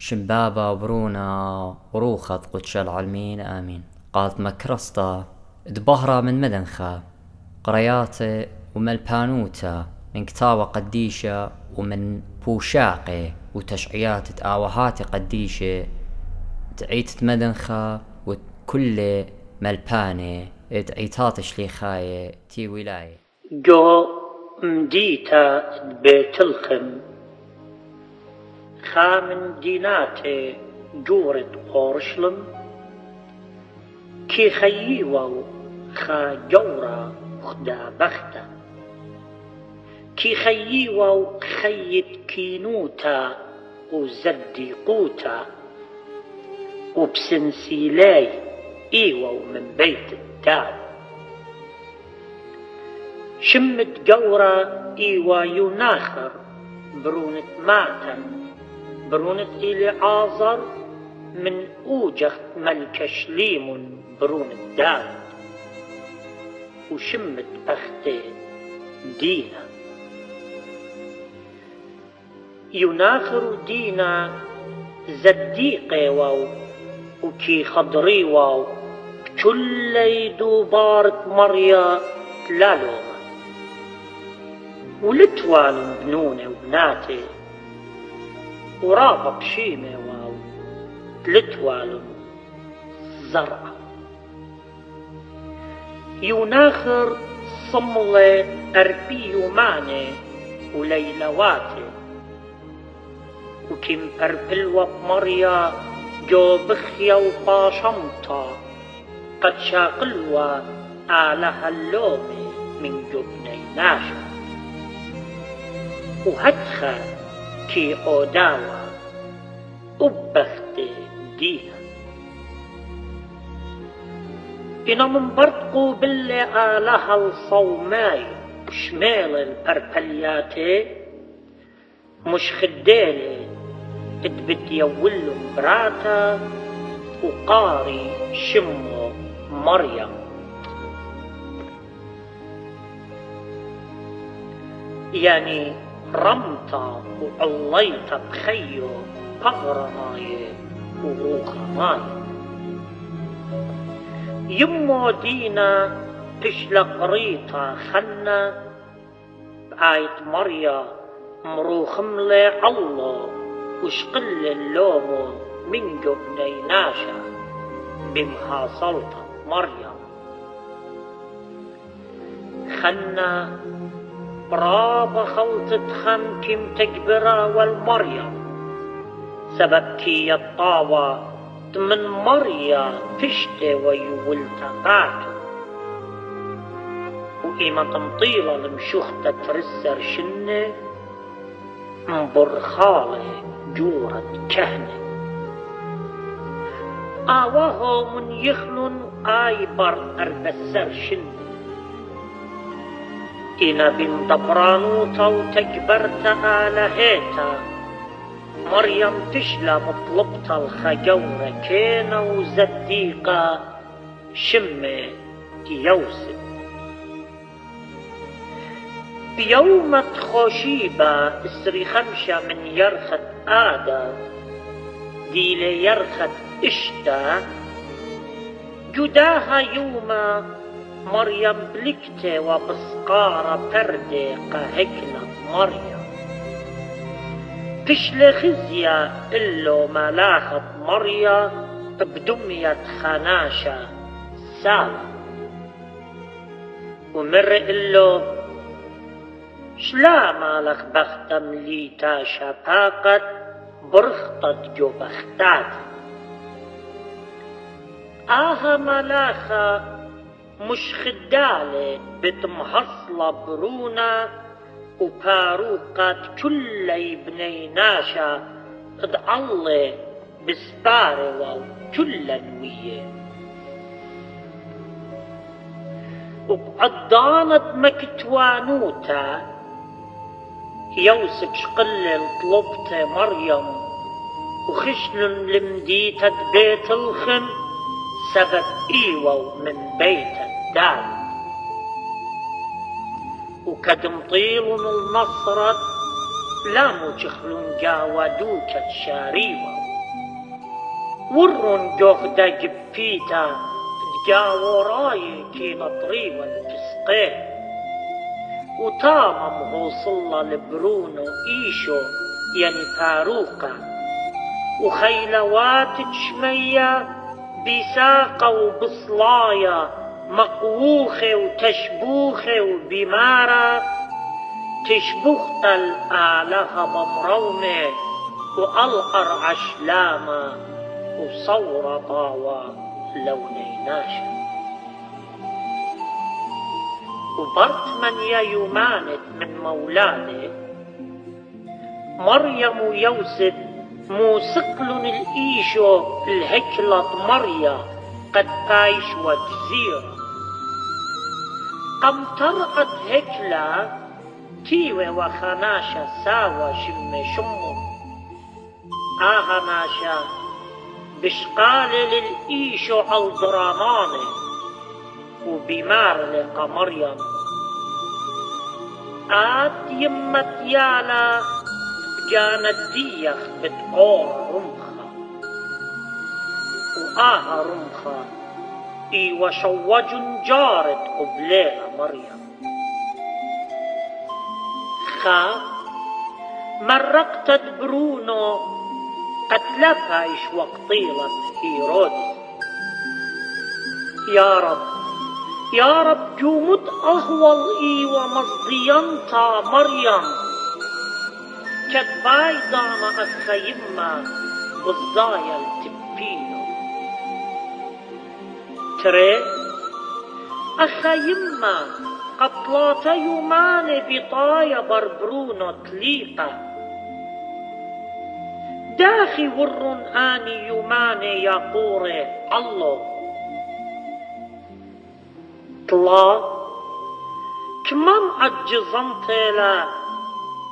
شمبابة وبرونا وروخط قدش العالمين آمين. قالت مكرسطة دبهرة من مدنخة قرياتي ومن بانوتا من كتابة قديشة ومن بوشاقي وتشعيات تآوهاتي قديشة تعيت مدنخة وكل ملباني تعيتات شليخاية تي ولاية جو مديتا بيت الخم خامن ديناتي جورد أورشلم كي خييوو خا جورا خدا بختا كي خييوو خيت كينوتا وزدي قوتا وبسنسيلاي ايوو من بيت الدار شمت جورا ايوا يناخر برونة ماتم برونة إلي عازر من أوجخت ملك شليم برونة داود وشمت أختي دينا يناخر دينا زديقي واو وكي خضري واو كل يدو بارت مريا تلالوما ولتوالن بنوني وبناتي ورابط شيمي واو تلتوالن زرع يناخر صملي أربيو ماني وليلواتي وكم أربلوا بمريا جو بخيا وباشمتا قد شاقلوا آلها اللومي من جبني ناشا وهدخل كي أوداوا أبختي دينا إنا من برتقو باللي آلها الصوماي شمال الأربلياتي مش خدالي اتبت يولو براتا وقاري شمو مريم يعني رمتا وعليتا بخيو بغرناي وروخناي يمو دينا تشلق ريتا خنا بآيت مريا مروخم لي الله وشقل اللومو من جبني ناشا بمحاصلتا مريم خنا برابا خلطة خم كم تكبرا والمريم سببكي الطاوة من مريا فشتي ويولتا قاتو وإما تمطيلة لمشوختة ترسر شنة برخالة جورة كهنة آواه من يخلن آي بر أربسر شنة إنا بنت برانوتا وتكبرت آلهيتا مريم تشلى مطلبتا الخجورة كينا وزديقة شمة يوسف بيوم خوشيبة اسري خمشة من يرخت آدا ديلي يرخت اشتا جداها يوما مريم بلكتة وبسقارة بردة قهكلة مريم تشلي خزية إلو ملاخت مريم بدمية خناشة سالة ومر إلو شلا مالك بختم ليتا شباقت برخطت جو بختات آها ملاخة مش خدالة بتمحصلة برونا وباروقات كل ابني ناشا ادعالي بسبارة وكل نوية وبعضانت مكتوانوتا يوسف شقل طلبت مريم وخشل لمديتة بيت الخم سبب ايوو من بيت الدار وكدم طيل النصرت لا مجخلون جاودوك الشاريوة ورن جوغدا جبيتا جاوراي كي نطري والفسقين وتامم هوصل لبرونو إيشو يعني فاروقة وخيلوات شمية بساقة وبصلايا مقووخة وتشبوخة وبمارة تشبوخ الآلها بمرونة وألقر عشلامة وصورة طاوة لوني ناشا وبرت من يومانت من مولاده مريم ويوسف موسقلن الإيشو الهكلة مريا قد بايش وجزيرة قم ترقت هكلة تيوة وخناشا ساوى شمو ناشا بشقال للإيشو عالضرامانه وبمار لقى مريم يمت يالا جانت ديخ بتقور رمخة رمخة وشوج جارت قبليها مريم مرقتت برونو قتلتها وقطيلة هيرودس يا رب جومت أهول ومصدينتا مريم كتباي دانا أخيما بزايا التبينو تري أخيما قطلات يومان بطايا بربرونو تليقة داخي ورن آني يومان يا قوري الله طلا كمان عجزنتلا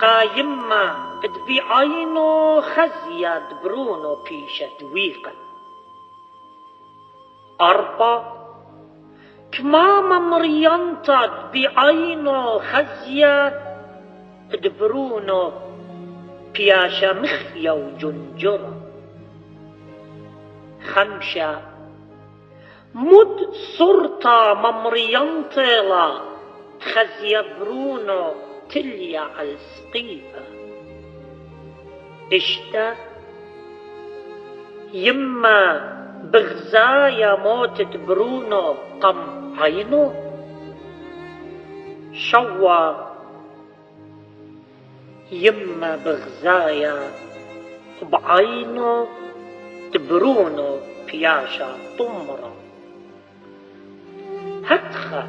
قايمة ادبي عينو خزيا دبرونو بيشة دويقة كماما مريانتا ادبي عينو خزيا دبرونو بياشة مخيا وجنجرة 5 مد صرتا ممريانتلا خزيا برونو تليا على السقيفة اشتا يما بغزايا موتت برونو قم عينو شوا يما بغزايا بعينو تبرونو بياشا طمرة هتخا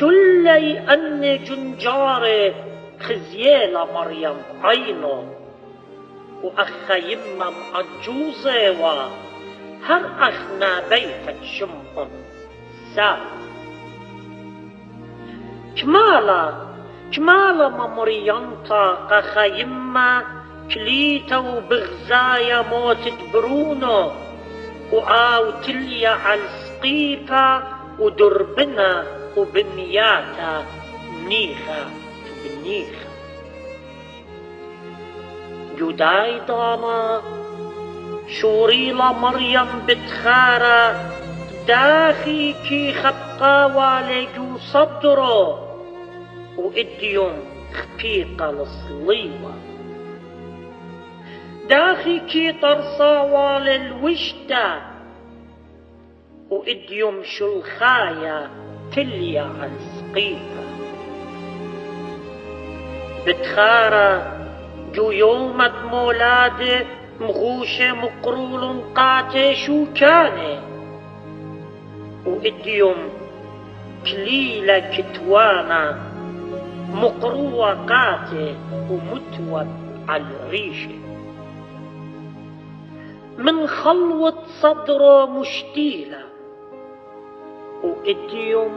كلي أن جنجاري خزيالة مريم عينو وأخا يما معجوزة هر أخنا بيتك شمقن سا كمالا ممريانتا قخا يما كليتا وبغزايا موتت برونو تليا على السقيفة ودربنا وبمياتا منيخة بنيخة جداي داما شوريلا مريم بتخارة داخي كي خبقا والجو صدرو وإديوم خفيقة لصليوة داخي كي طرصا والالوشتا وإديوم شلخايا تليا عن سقيفة بتخارة جو يومت مولادة مغوشة مقرول قاتي شو كاني وإديوم كليلة كتوانا مقروة قاتي ومتوى على الريشة من خلوة صدره مشتيلة وإديوم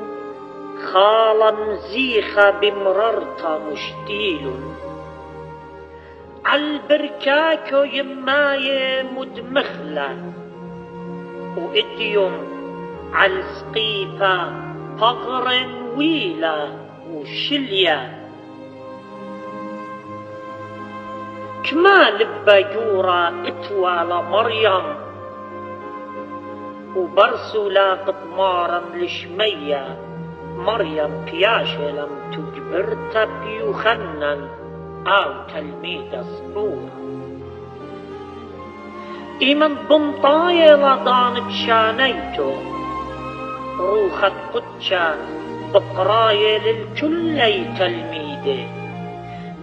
خالة مزيخة بمررتا مشتيل عالبركاكو يماية مدمخلة وإديوم عالسقيفة فغر ويلة وشلية كما لبا جورا اتوالى مريم وبرسو لا قطمارا لشمية مريم قياشة لم تجبر تبيوخنن أو تلميذ صنور إيمن بنطاية لضانت شانيتو روخت قدشا بقراية للكلي تلميذه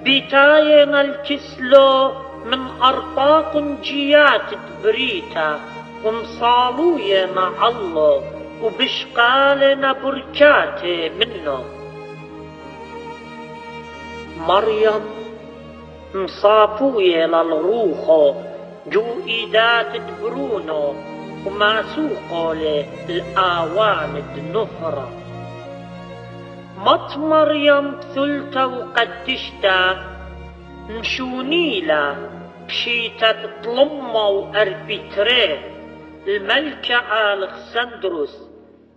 بيتاية الكسلو من أرطاق جيات تبريتا ومصالوية مع الله وبشقالنا بركاته منه مريم مصافوية للروخو جو إيدات تبرونو وما سوقو للآوان النفرة مط مريم ثلتا وقدشتا مشونيلا بشيتا تطلمة وأربيتريه الملكة ألكسندروس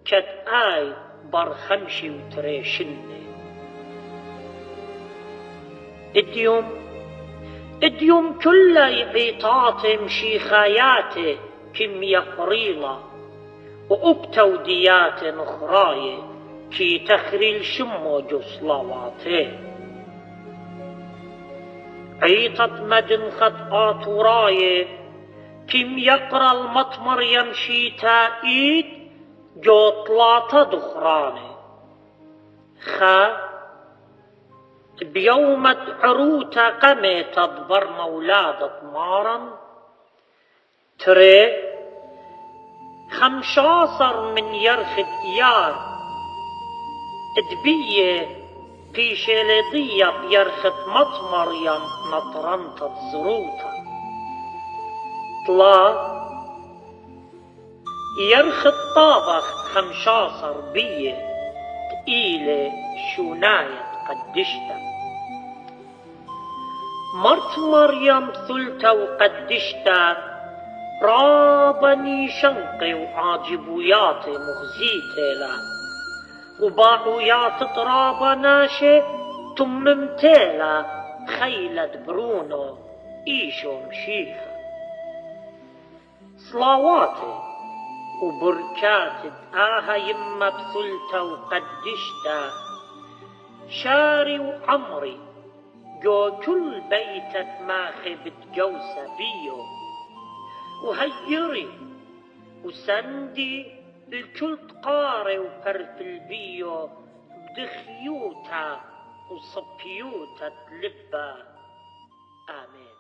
كت آي برخمشي وتريشني اديوم كل عيطات مشيخاياتي كم يقريلا وأبتو ديات نخراي كي تخري الشمو جصلواتي عيطت مدن خط وراي كم يقرا المطمر يمشي تائيد جو طلاطة دخراني بيومة عروتا قمي تضبر مولادة مارا تري 15 من يرخد إيار ادبية في شلدية بيرخد مطمر يم نطرنت الزروطة طلا يرخد طابخ 15 بيه تقيلة شوناية قدشتا مرت مريم ثلتا وقدشتا رابني شنقي وعاجبوياتي مغزيتي لا وباعويات طرابة ناشي تممتيلا خيلة برونو إيشو مشيخة صلاواتي وبركات آها يما بثلتا وقدشتا شاري وعمري جو كل بيتك ماخي بتجوسة بيو وهيري وسندي الكل تقاري وفرت البيو بدخيوتا وصبيوتا تلبى آمين.